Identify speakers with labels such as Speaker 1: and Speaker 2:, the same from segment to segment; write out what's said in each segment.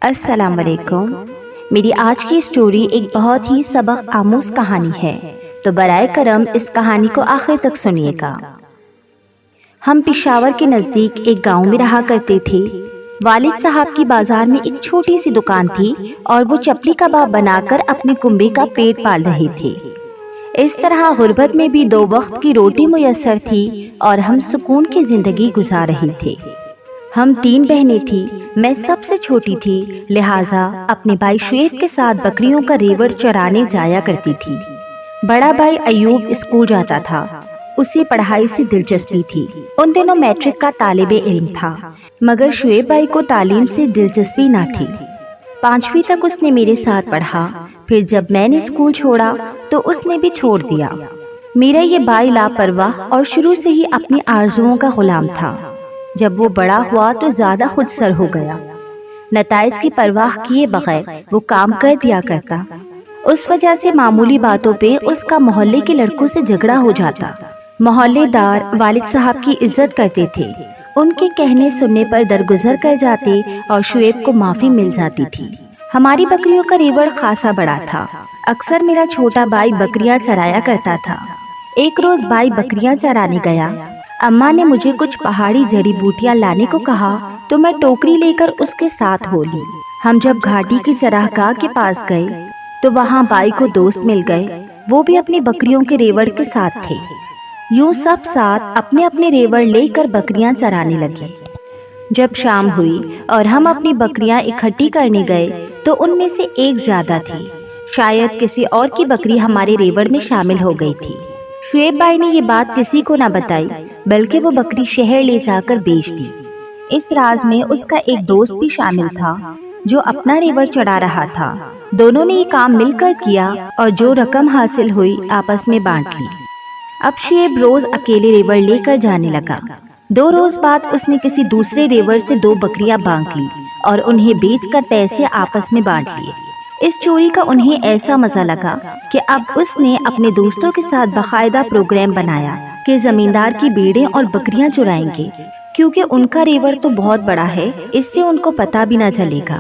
Speaker 1: السلام علیکم۔ میری آج کی سٹوری ایک بہت ہی سبق آموز کہانی ہے، تو برائے کرم اس کہانی کو آخر تک سنیے گا۔ ہم پشاور کے نزدیک ایک گاؤں میں رہا کرتے تھے۔ والد صاحب کی بازار میں ایک چھوٹی سی دکان تھی اور وہ چپلی کباب بنا کر اپنے کنبے کا پیٹ پال رہے تھے۔ اس طرح غربت میں بھی 2 وقت کی روٹی میسر تھی اور ہم سکون کی زندگی گزار رہے تھے۔ ہم 3 بہنیں تھیں، میں سب سے چھوٹی تھی، لہٰذا اپنے بھائی شعیب کے ساتھ بکریوں کا ریوڑ چرانے جایا کرتی تھی۔ بڑا بھائی ایوب اسکول جاتا تھا، اسے پڑھائی سے دلچسپی تھی۔ ان دنوں میٹرک کا طالب علم تھا، مگر شعیب بھائی کو تعلیم سے دلچسپی نہ تھی۔ 5ویں تک اس نے میرے ساتھ پڑھا، پھر جب میں نے اسکول چھوڑا تو اس نے بھی چھوڑ دیا۔ میرا یہ بھائی لاپرواہ اور شروع سے ہی اپنی آرزوؤں کا غلام تھا۔ جب وہ بڑا ہوا تو زیادہ خود سر ہو گیا، نتائج کی پرواہ کیے بغیر وہ کام کر دیا کرتا۔ اس وجہ سے معمولی باتوں پہ اس کا محلے کے لڑکوں سے جھگڑا ہو جاتا۔ محلے دار والد صاحب کی عزت کرتے تھے، ان کے کہنے سننے پر درگزر کر جاتے اور شعیب کو معافی مل جاتی تھی۔ ہماری بکریوں کا ریوڑ خاصا بڑا تھا، اکثر میرا چھوٹا بھائی بکریاں چرایا کرتا تھا۔ ایک روز بھائی بکریاں چرانے گیا، اماں نے مجھے کچھ پہاڑی جڑی بوٹیاں لانے کو کہا تو میں ٹوکری لے کر اس کے ساتھ ہو لی۔ ہم جب گھاٹی کی چراگاہ کے پاس گئے تو وہاں بائی کو دوست مل گئے، وہ بھی اپنی بکریوں کے ریوڑ کے ساتھ تھے۔ یوں سب ساتھ اپنے اپنے ریوڑ لے کر بکریاں چرانے لگے۔ جب شام ہوئی اور ہم اپنی بکریاں اکٹھی کرنے گئے تو ان میں سے ایک زیادہ تھی، شاید کسی اور کی بکری ہمارے ریوڑ میں شامل ہو گئی تھی۔ شعیب بھائی نے یہ بات کسی کو نہ بتائی، بلکہ وہ بکری شہر لے جا کر بیچ دی۔ اس راز میں اس کا ایک دوست بھی شامل تھا جو اپنا ریوڑ چڑھا رہا تھا۔ دونوں نے یہ کام مل کر کیا اور جو رقم حاصل ہوئی آپس میں بانٹ لی۔ اب شعیب روز اکیلے ریوڑ لے کر جانے لگا۔ 2 روز بعد اس نے کسی دوسرے ریوڑ سے 2 بکریاں بانٹ لی اور انہیں بیچ کر پیسے آپس میں بانٹ لیے۔ اس چوری کا انہیں ایسا مزہ لگا کہ اب اس نے اپنے دوستوں کے ساتھ باقاعدہ پروگرام بنایا کہ زمیندار کی بھیڑیں اور بکریاں چرائیں گے، کیونکہ ان کا ریوڑ تو بہت بڑا ہے، اس سے ان کو پتہ بھی نہ چلے گا۔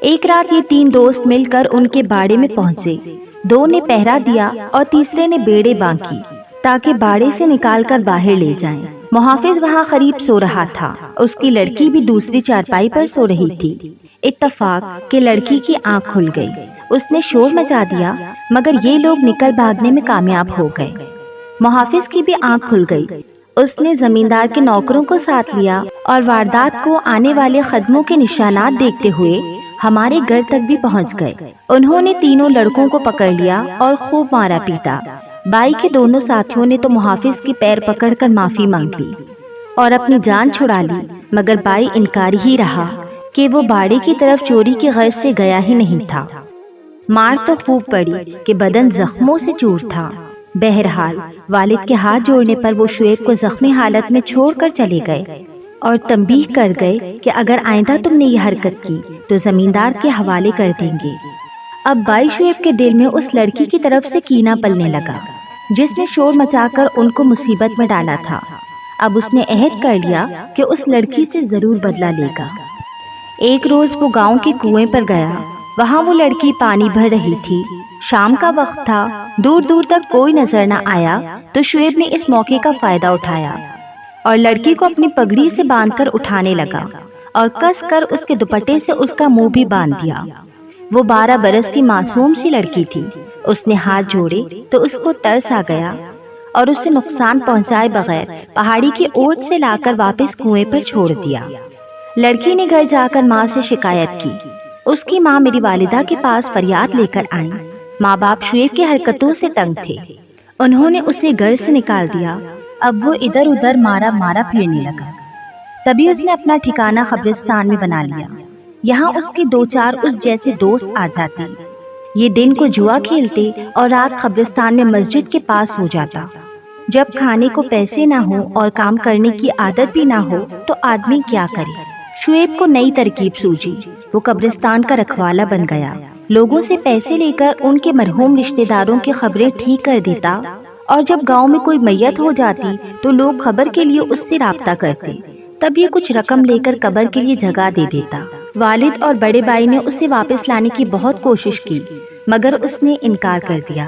Speaker 1: ایک رات یہ 3 دوست مل کر ان کے باڑے میں پہنچے۔ 2 نے پہرا دیا اور تیسرے نے بیڑے بانکی تاکہ باڑے سے نکال کر باہر لے جائیں۔ محافظ وہاں قریب سو رہا تھا، اس کی لڑکی بھی دوسری چارپائی پر سو رہی تھی۔ اتفاق کہ لڑکی کی آنکھ کھل گئی، اس نے شور مچا دیا، مگر یہ لوگ نکل بھاگنے میں کامیاب ہو گئے۔ محافظ کی بھی آنکھ کھل گئی، اس نے زمیندار کے نوکروں کو ساتھ لیا اور واردات کو آنے والے قدموں کے نشانات دیکھتے ہوئے ہمارے گھر تک بھی پہنچ گئے۔ انہوں نے تینوں لڑکوں کو پکڑ لیا اور خوب مارا پیٹا۔ بائی کے دونوں ساتھیوں نے تو محافظ کی پیر پکڑ کر معافی مانگ لی اور اپنی جان چھڑا لی، مگر بائی انکاری ہی رہا کہ وہ باڑے کی طرف چوری کی غرض سے گیا ہی نہیں تھا۔ مار تو خوب پڑی کہ بدن زخموں سے چور تھا۔ بہرحال والد کے ہاتھ جوڑنے پر وہ شعیب کو زخمی حالت میں چھوڑ کر چلے گئے اور تنبیہ کر گئے کہ اگر آئندہ تم نے یہ حرکت کی تو زمیندار کے حوالے کر دیں گے۔ اب بائی شعیب کے دل میں اس لڑکی کی طرف سے کینہ پلنے لگا جس نے شور مچا کر ان کو مصیبت میں ڈالا تھا۔ اب اس نے عہد کر لیا کہ اس لڑکی سے ضرور بدلہ لے گا۔ ایک روز وہ گاؤں کے کنویں پر گیا، وہاں وہ لڑکی پانی بھر رہی تھی۔ شام کا وقت تھا، دور دور تک کوئی نظر نہ آیا تو شعیب نے اس موقع کا فائدہ اٹھایا اور لڑکی کو اپنی پگڑی سے باندھ کر اٹھانے لگا اور کس کر اس کے دوپٹے سے اس کا منہ بھی باندھ دیا۔ وہ 12 برس کی معصوم سی لڑکی تھی۔ اس نے ہاتھ جوڑے تو اس کو ترس آ گیا اور اسے نقصان پہنچائے بغیر پہاڑی کی اوٹ سے لا کر واپس کنویں پر چھوڑ دیا۔ لڑکی نے گھر جا کر ماں سے شکایت کی۔ اس کی ماں میری والدہ کے پاس فریاد لے کر آئیں۔ ماں باپ شعیب کی حرکتوں سے تنگ تھے، انہوں نے اسے گھر سے نکال دیا۔ اب وہ ادھر ادھر مارا پھرنے لگا۔ تبھی اس نے اپنا ٹھکانہ قبرستان میں بنا لیا۔ یہاں اس کے 2-4 اس جیسے دوست آ جاتے، یہ دن کو جوا کھیلتے اور رات قبرستان میں مسجد کے پاس ہو جاتا۔ جب کھانے کو پیسے نہ ہو اور کام کرنے کی عادت بھی نہ ہو تو آدمی کیا کرے؟ شعیب کو نئی ترکیب سوجی، وہ قبرستان کا رکھوالا بن گیا۔ لوگوں سے پیسے لے کر ان کے مرحوم رشتہ داروں کی خبریں ٹھیک کر دیتا، اور جب گاؤں میں کوئی میت ہو جاتی تو لوگ خبر کے لیے اس سے رابطہ کرتے، تب یہ کچھ رقم لے کر قبر کے لیے جگہ دے دیتا۔ والد اور بڑے بھائی نے اسے واپس لانے کی بہت کوشش کی مگر اس نے انکار کر دیا۔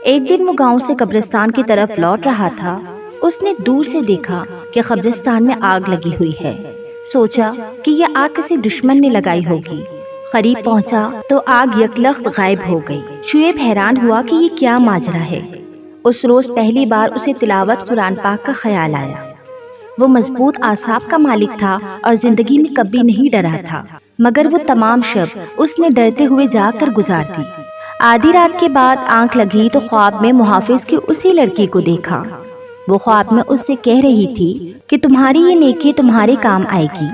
Speaker 1: ایک دن وہ گاؤں سے قبرستان کی طرف لوٹ رہا تھا۔ اس نے دور سے دیکھا کہ قبرستان میں آگ لگی ہوئی ہے۔ سوچا کہ یہ آگ کسی دشمن نے لگائی ہوگی۔ قریب پہنچا تو آگ یکلخت غائب ہو گئی۔ شعیب حیران ہوا کہ یہ کیا ماجرا ہے۔ اس روز پہلی بار اسے تلاوت قرآن پاک کا خیال آیا۔ وہ مضبوط اعصاب کا مالک تھا اور زندگی میں کبھی نہیں ڈرا تھا، مگر وہ تمام شب اس نے ڈرتے ہوئے جاگ کر گزار دی۔ آدھی رات کے بعد آنکھ لگی تو خواب میں محافظ کی اسی لڑکی کو دیکھا۔ وہ خواب میں اس سے کہہ رہی تھی کہ تمہاری یہ نیکی تمہارے کام آئے گی۔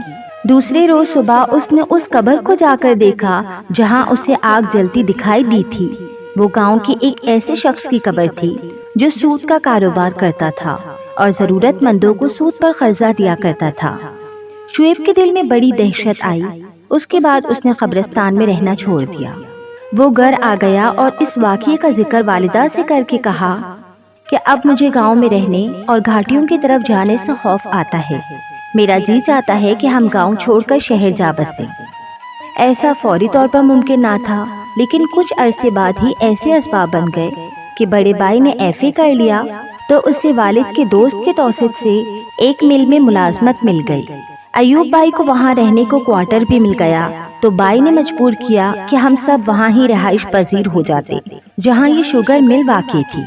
Speaker 1: دوسرے روز صبح اس نے اس قبر کو جا کر دیکھا جہاں اسے آگ جلتی دکھائی دی تھی۔ وہ گاؤں کے ایک ایسے شخص کی قبر تھی جو سود کا کاروبار کرتا تھا اور ضرورت مندوں کو سود پر قرضہ دیا کرتا تھا۔ شعیب کے دل میں بڑی دہشت آئی۔ اس کے بعد اس نے قبرستان میں رہنا چھوڑ دیا۔ وہ گھر آ گیا اور اس واقعے کا ذکر والدہ سے کر کے کہا کہ اب مجھے گاؤں میں رہنے اور گھاٹیوں کی طرف جانے سے خوف آتا ہے۔ میرا جی چاہتا ہے کہ ہم گاؤں چھوڑ کر شہر جا بسیں۔ ایسا فوری طور پر ممکن نہ تھا، لیکن کچھ عرصے بعد ہی ایسے اسباب بن گئے کہ بڑے بھائی نے ایف اے کر لیا تو اسے والد کے دوست کے توسط سے ایک مل میں ملازمت مل گئی۔ ایوب بھائی کو وہاں رہنے کو کوارٹر بھی مل گیا تو بھائی نے مجبور کیا کہ ہم سب وہاں ہی رہائش پذیر ہو جاتے جہاں یہ شوگر مل واقع تھی۔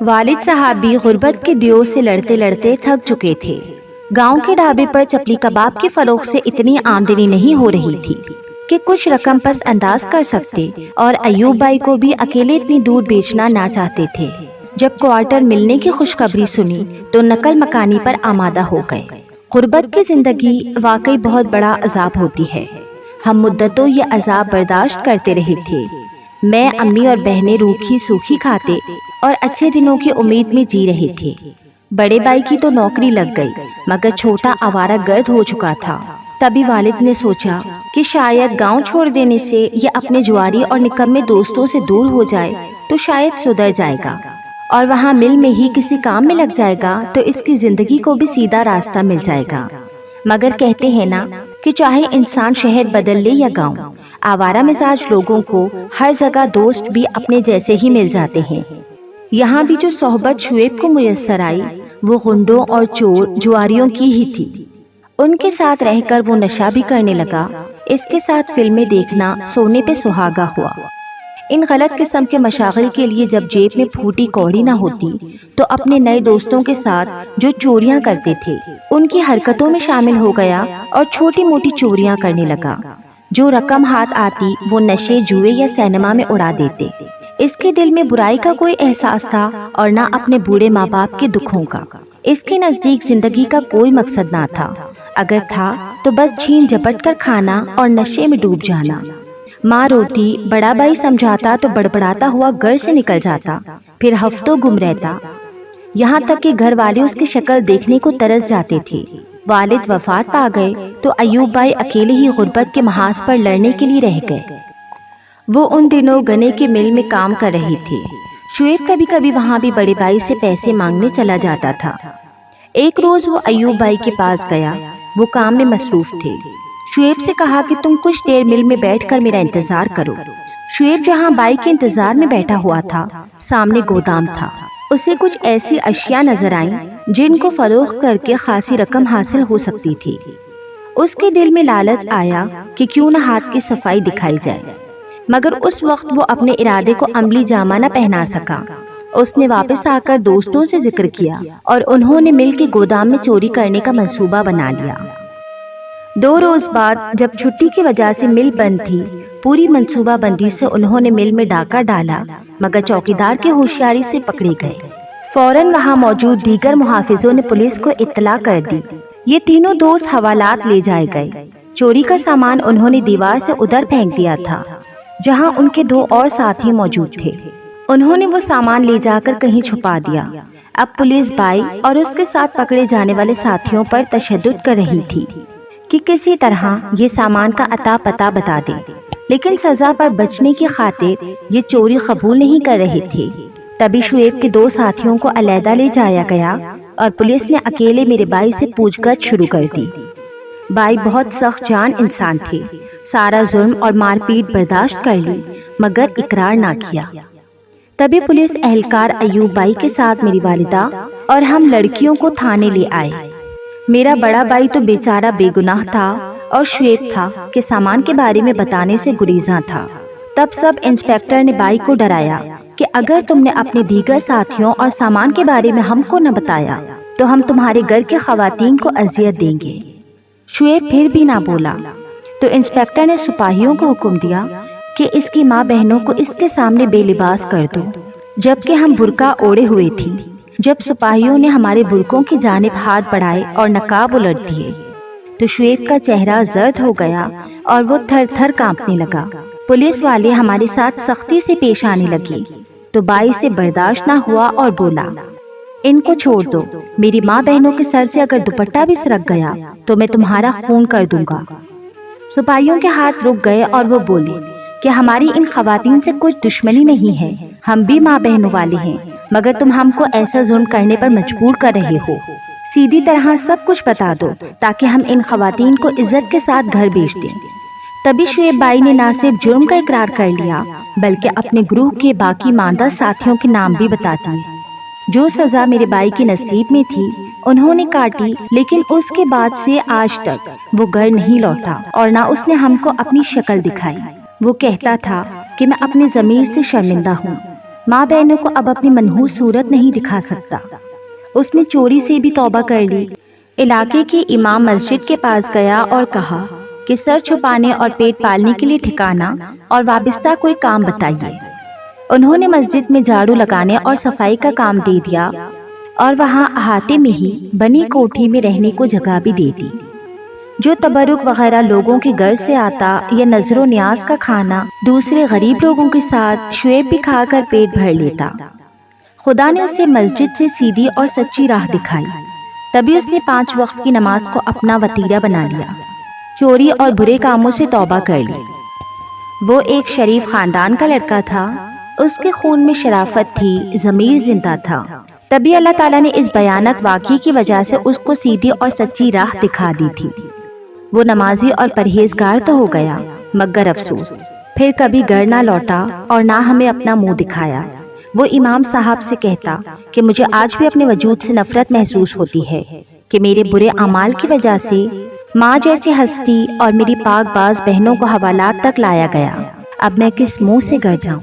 Speaker 1: والد صاحب بھی غربت کے دیو سے لڑتے لڑتے تھک چکے تھے۔ گاؤں کے ڈھابے پر چپلی کباب کی فروخت سے اتنی آمدنی نہیں ہو رہی تھی کہ کچھ رقم پس انداز کر سکتے، اور ایوب بھائی کو بھی اکیلے اتنی دور بیچنا نہ چاہتے تھے۔ جب کوارٹر ملنے کی خوشخبری سنی تو نقل مکانی پر آمادہ ہو گئے۔ غربت کی زندگی واقعی بہت بڑا عذاب ہوتی ہے۔ ہم مدتوں یہ عذاب برداشت کرتے رہے تھے۔ میں، امی اور بہنیں روکھی سوکھی کھاتے اور اچھے دنوں کی امید میں جی رہے تھے۔ بڑے بھائی کی تو نوکری لگ گئی مگر چھوٹا آوارہ گرد ہو چکا تھا۔ تبھی والد نے سوچا کہ شاید گاؤں چھوڑ دینے سے یہ اپنے جواری اور نکمے دوستوں سے دور ہو جائے تو شاید سدھر جائے گا اور وہاں مل میں ہی کسی کام میں لگ جائے گا تو اس کی زندگی کو بھی سیدھا راستہ مل جائے گا۔ مگر کہتے ہیں نا کہ چاہے انسان شہر بدل لے یا گاؤں، آوارہ مزاج لوگوں کو ہر جگہ دوست بھی اپنے جیسے ہی مل جاتے ہیں۔ یہاں بھی جو صحبت شعیب کو میسر آئی وہ غنڈوں اور چور جواریوں کی ہی تھی۔ ان کے ساتھ رہ کر وہ نشہ بھی کرنے لگا۔ اس کے ساتھ فلمیں دیکھنا سونے پہ سہاگا ہوا۔ ان غلط قسم کے مشاغل کے لیے جب جیب میں پھوٹی کوڑی نہ ہوتی تو اپنے نئے دوستوں کے ساتھ جو چوریاں کرتے تھے ان کی حرکتوں میں شامل ہو گیا اور چھوٹی موٹی چوریاں کرنے لگا۔ جو رقم ہاتھ آتی وہ نشے، جوئے یا سینما میں اڑا دیتے۔ اس کے دل میں برائی کا کوئی احساس تھا اور نہ اپنے بوڑھے ماں باپ کے دکھوں کا۔ اس کے نزدیک زندگی کا کوئی مقصد نہ تھا، اگر تھا تو بس چھین جھپٹ کر کھانا اور نشے میں ڈوب جانا۔ ماں روتی، بڑا بھائی سمجھاتا تو بڑبڑاتا ہوا گھر سے نکل جاتا، پھر ہفتوں گم رہتا، یہاں تک کہ گھر والے اس کی شکل دیکھنے کو ترس جاتے تھے۔ والد وفات پا گئے تو ایوب بھائی اکیلے ہی غربت کے محاذ پر لڑنے کے لیے رہ گئے۔ وہ ان دنوں گنے کے مل میں کام کر رہے تھے۔ شعیب کبھی کبھی وہاں بھی بڑے بھائی سے پیسے مانگنے چلا جاتا تھا۔ ایک روز وہ ایوب بھائی کے پاس گیا، وہ کام میں مصروف تھے۔ شعیب سے کہا کہ تم کچھ دیر مل میں بیٹھ کر میرا انتظار کرو۔ شعیب جہاں بھائی کے انتظار میں بیٹھا ہوا تھا، سامنے گودام تھا۔ اسے کچھ ایسی اشیاء نظر آئیں جن کو فروخت کر کے خاصی رقم حاصل ہو سکتی تھی۔ اس کے دل میں لالچ آیا کہ کیوں نہ ہاتھ کی صفائی دکھائی جائے، مگر اس وقت وہ اپنے ارادے کو عملی جامہ نہ پہنا سکا۔ اس نے واپس آ کر دوستوں سے ذکر کیا اور انہوں نے مل کے گودام میں چوری کرنے کا منصوبہ بنا لیا۔ 2 روز بعد جب چھٹی کی وجہ سے مل بند تھی، پوری منصوبہ بندی سے انہوں نے مل میں ڈاکہ ڈالا، مگر چوکیدار کی ہوشیاری سے پکڑے گئے۔ فوراً وہاں موجود دیگر محافظوں نے پولیس کو اطلاع کر دی۔ یہ تینوں دوست حوالات لے جائے گئے۔ چوری کا سامان انہوں نے دیوار سے ادھر پھینک دیا تھا جہاں ان کے 2 اور ساتھی موجود تھے۔ انہوں نے وہ سامان لے جا کر کہیں چھپا دیا۔ اب پولیس بھائی اور اس کے ساتھ پکڑے جانے والے ساتھیوں پر تشدد کر رہی تھی کہ کسی طرح یہ سامان کا اتا پتہ بتا دے، لیکن سزا پر بچنے کی خاطر یہ چوری قبول نہیں کر رہے تھے۔ تبھی شعیب کے 2 ساتھیوں کو علیحدہ لے جایا گیا اور پولیس نے اکیلے میرے بھائی سے پوچھ گچھ شروع کر دی۔ بائی بہت سخت جان انسان تھے، سارا ظلم اور مار پیٹ برداشت کر لی مگر اقرار نہ کیا۔ تبھی پولیس اہلکار ایوب بائی کے ساتھ میری والدہ اور ہم لڑکیوں کو تھانے لے آئے۔ میرا بڑا بھائی تو بیچارہ بے گناہ تھا اور شعیب تھا کہ سامان کے بارے میں بتانے سے گریزاں تھا۔ تب سب انسپیکٹر نے بائی کو ڈرایا کہ اگر تم نے اپنے دیگر ساتھیوں اور سامان کے بارے میں ہم کو نہ بتایا تو ہم تمہارے گھر کے خواتین کو اذیت دیں گے۔ شعیب پھر بھی نہ بولا تو انسپیکٹر نے سپاہیوں کو حکم دیا کہ اس کی ماں بہنوں کو اس کے سامنے بے لباس کر دو، جبکہ ہم برقع اوڑے ہوئے تھی۔ جب سپاہیوں نے ہمارے برقعوں کی جانب ہاتھ بڑھائے اور نقاب الٹ دیے تو شعیب کا چہرہ زرد ہو گیا اور وہ تھر تھر کانپنے لگا۔ پولیس والے ہمارے ساتھ سختی سے پیش آنے لگے تو بائی سے برداشت نہ ہوا اور بولا، ان کو چھوڑ دو، میری ماں بہنوں کے سر سے اگر دوپٹہ بھی سرک گیا تو میں تمہارا خون کر دوں گا۔ سپاہیوں کے ہاتھ رک گئے اور وہ بولے کہ ہماری ان خواتین سے کچھ دشمنی نہیں ہے، ہم بھی ماں بہنوں والے ہیں، مگر تم ہم کو ایسا ظلم کرنے پر مجبور کر رہے ہو۔ سیدھی طرح سب کچھ بتا دو تاکہ ہم ان خواتین کو عزت کے ساتھ گھر بھیج دیں۔ تبھی شعیب بائی نے نہ صرف جرم کا اقرار کر لیا بلکہ اپنے گروہ کے باقی ماندہ ساتھیوں کے نام بھی بتا دیے۔ جو سزا میرے بھائی کے نصیب میں تھی انہوں نے کاٹی، لیکن اس کے بعد سے آج تک وہ گھر نہیں لوٹا اور نہ اس نے ہم کو اپنی شکل دکھائی۔ وہ کہتا تھا کہ میں اپنے ضمیر سے شرمندہ ہوں، ماں بہنوں کو اب اپنی منحوس صورت نہیں دکھا سکتا۔ اس نے چوری سے بھی توبہ کر لی۔ علاقے کے امام مسجد کے پاس گیا اور کہا کہ سر چھپانے اور پیٹ پالنے کے لیے ٹھکانہ اور وابستہ کوئی کام بتائیے۔ انہوں نے مسجد میں جھاڑو لگانے اور صفائی کا کام دے دیا اور وہاں احاطے میں ہی بنی کوٹھی میں رہنے کو جگہ بھی دے دی۔ جو تبرک وغیرہ لوگوں کے گھر سے آتا یا نظر و نیاز کا کھانا دوسرے غریب لوگوں کے ساتھ شعیب بھی کھا کر پیٹ بھر لیتا۔ خدا نے اسے مسجد سے سیدھی اور سچی راہ دکھائی، تبھی اس نے 5 وقت کی نماز کو اپنا وتیرہ بنا لیا، چوری اور برے کاموں سے توبہ کر لی۔ وہ ایک شریف خاندان کا لڑکا تھا، اس کے خون میں شرافت تھی، ضمیر زندہ تھا۔ تبھی اللہ تعالیٰ نے اس بھیانک واقعے کی وجہ سے اس کو سیدھی اور سچی راہ دکھا دی تھی۔ وہ نمازی اور پرہیزگار تو ہو گیا مگر افسوس پھر کبھی گھر نہ لوٹا اور نہ ہمیں اپنا منہ دکھایا۔ وہ امام صاحب سے کہتا کہ مجھے آج بھی اپنے وجود سے نفرت محسوس ہوتی ہے کہ میرے برے اعمال کی وجہ سے ماں جیسی ہستی اور میری پاک باز بہنوں کو حوالات تک لایا گیا۔ اب میں کس منہ سے گھر جاؤں؟